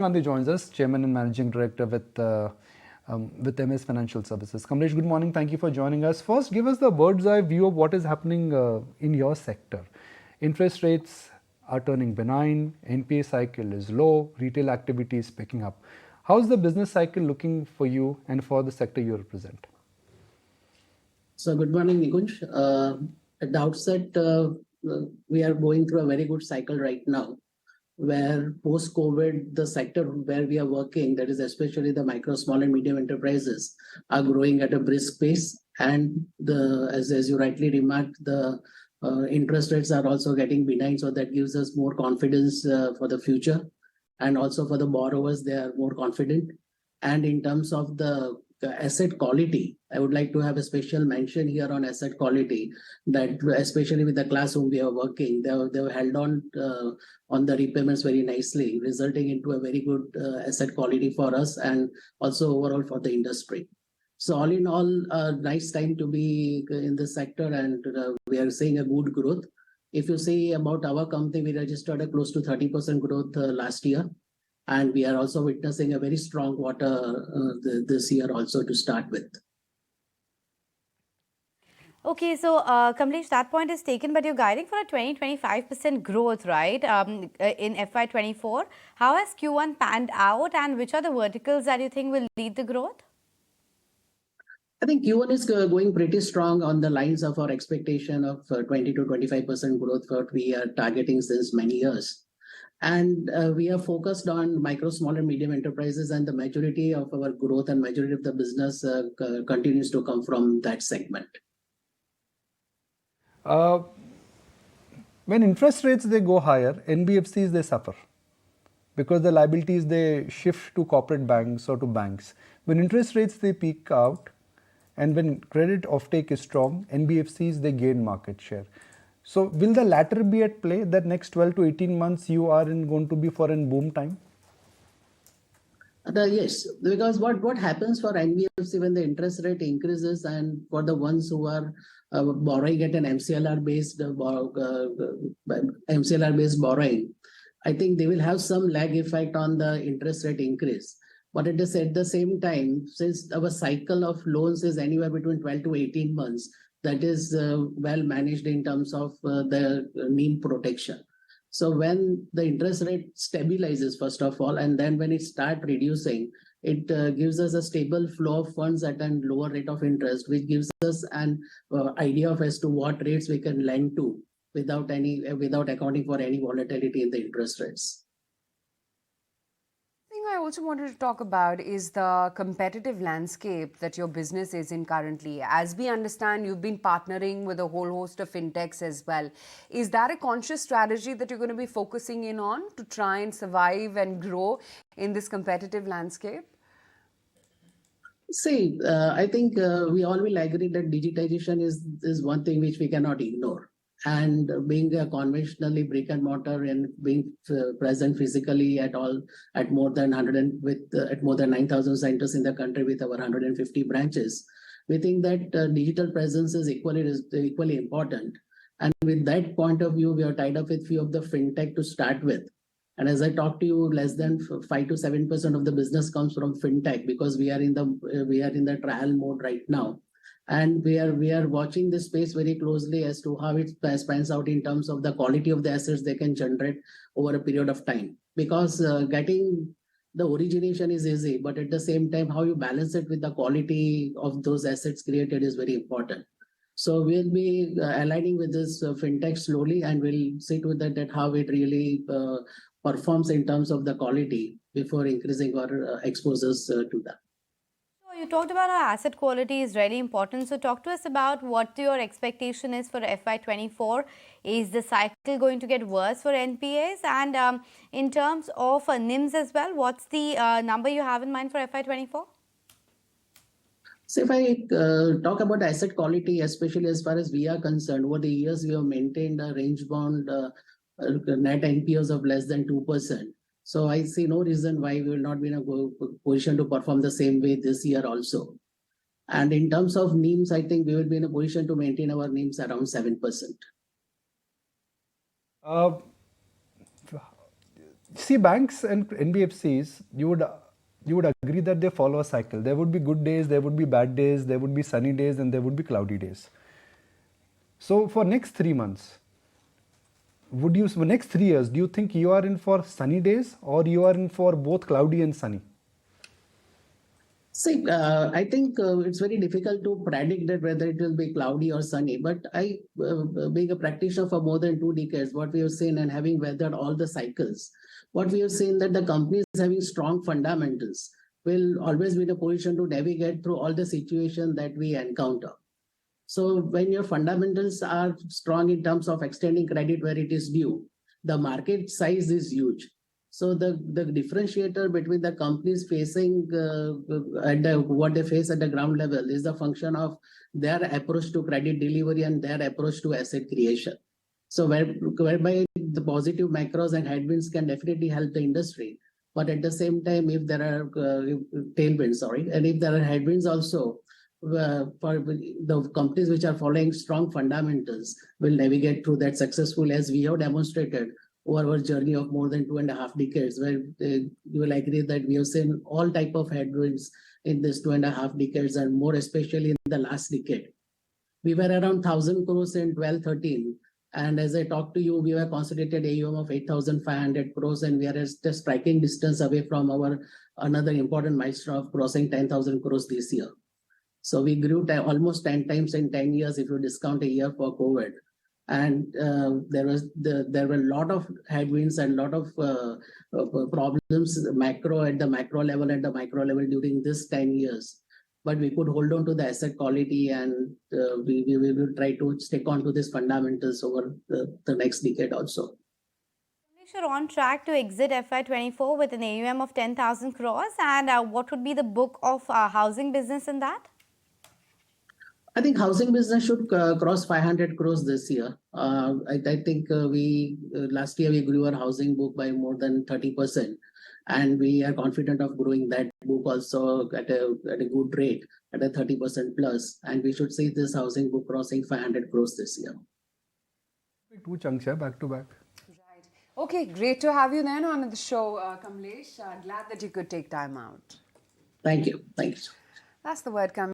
Gandhi joins us, Chairman and Managing Director with MS Financial Services. Kamlesh, good morning. Thank you for joining us. First, give us the bird's eye view of what is happening in your sector. Interest rates are turning benign, NPA cycle is low, retail activity is picking up. How's the business cycle looking for you and for the sector you represent? So good morning, Nikunj. At the outset, we are going through a very good cycle right now, where post-COVID, the sector where we are working, that is especially the micro, small and medium enterprises, are growing at a brisk pace. And as you rightly remarked, the interest rates are also getting benign, so that gives us more confidence for the future. And also for the borrowers, they are more confident. And in terms of the asset quality, I would like to have a special mention here on asset quality, that especially with the class whom we are working, they've held on the repayments very nicely, resulting into a very good asset quality for us and also overall for the industry. So all in all, a nice time to be in this sector, and we are seeing a good growth. If you see about our company, we registered a close to 30% growth last year. And we are also witnessing a very strong quarter this year also to start with. Okay, so Kamlesh, that point is taken, but you're guiding for a 20-25% growth, right, in FY24. How has Q1 panned out, and which are the verticals that you think will lead the growth? I think Q1 is going pretty strong on the lines of our expectation of 20 to 25% growth, what we are targeting since many years. And we are focused on micro, small and medium enterprises, and the majority of our growth and majority of the business continues to come from that segment. When interest rates, they go higher, NBFCs, they suffer because the liabilities, they shift to corporate banks or to banks. When interest rates, they peak out, and when credit offtake is strong, NBFCs, they gain market share. So will the latter be at play, that next 12 to 18 months you are going to be for a boom time? Yes, because what happens for NBFC when the interest rate increases, and for the ones who are borrowing at an MCLR-based borrowing, I think they will have some lag effect on the interest rate increase. But at the same time, since our cycle of loans is anywhere between 12 to 18 months, that is well managed in terms of the NIM protection. So when the interest rate stabilizes, first of all, and then when it starts reducing, it gives us a stable flow of funds at a lower rate of interest, which gives us an idea of as to what rates we can lend to without accounting for any volatility in the interest rates. I also wanted to talk about is the competitive landscape that your business is in currently. As we understand, you've been partnering with a whole host of fintechs as well. Is that a conscious strategy that you're going to be focusing in on to try and survive and grow in this competitive landscape? See, I think we all will agree that digitization is one thing which we cannot ignore. And being a conventionally brick and mortar and being present physically at more than 9,000 centers in the country with over 150 branches, we think that digital presence is equally important. And with that point of view, we are tied up with few of the fintech to start with. And as I talked to you, less than 5 to 7% of the business comes from fintech, because we are in the trial mode right now. And we are watching this space very closely as to how it pans out in terms of the quality of the assets they can generate over a period of time. Because getting the origination is easy, but at the same time, how you balance it with the quality of those assets created is very important. So we'll be aligning with this fintech slowly, and we'll see to that how it really performs in terms of the quality before increasing our exposures to that. You talked about how asset quality is really important. So talk to us about what your expectation is for FY24. Is the cycle going to get worse for NPAs? And in terms of NIMs as well, what's the number you have in mind for FY24? So if I talk about asset quality, especially as far as we are concerned, over the years we have maintained a range bound net NPAs of less than 2%. So I see no reason why we will not be in a position to perform the same way this year also. And in terms of NIMs, I think we will be in a position to maintain our NIMs around 7%. see, banks and NBFCs, you would agree that they follow a cycle. There would be good days, there would be bad days, there would be sunny days, and there would be cloudy days. So for next 3 months, for next 3 years, do you think you are in for sunny days or you are in for both cloudy and sunny? See, I think it's very difficult to predict that whether it will be cloudy or sunny. But being a practitioner for more than 2 decades, what we have seen and having weathered all the cycles, what we have seen that the companies having strong fundamentals will always be in a position to navigate through all the situations that we encounter. So when your fundamentals are strong in terms of extending credit where it is due, the market size is huge. So the differentiator between the companies facing what they face at the ground level is the function of their approach to credit delivery and their approach to asset creation. So whereby the positive macros and headwinds can definitely help the industry. But at the same time, if there are tailwinds, and if there are headwinds also, for the companies which are following strong fundamentals will navigate through that successfully, as we have demonstrated over our journey of more than 2.5 decades, where you will agree that we have seen all type of headwinds in this 2.5 decades, and more especially in the last decade. We were around 1,000 crores in 12-13. And as I talked to you, we were consolidated AUM of 8,500 crores, and we are just a striking distance away from our another important milestone of crossing 10,000 crores this year. So we grew almost 10 times in 10 years if you discount a year for COVID. And there were a lot of headwinds and a lot of problems at the macro level during this 10 years. But we could hold on to the asset quality, and we will try to stick on to these fundamentals over the next decade also. You're on track to exit FY24 with an AUM of 10,000 crores. And what would be the book of housing business in that? I think housing business should cross 500 crores this year. I think last year we grew our housing book by more than 30%. And we are confident of growing that book also at a good rate, at a 30% plus. And we should see this housing book crossing 500 crores this year. 2 chunks, back to back. Right. Okay, great to have you then on the show, Kamlesh. Glad that you could take time out. Thank you. Thank you. That's the word, Kamlesh.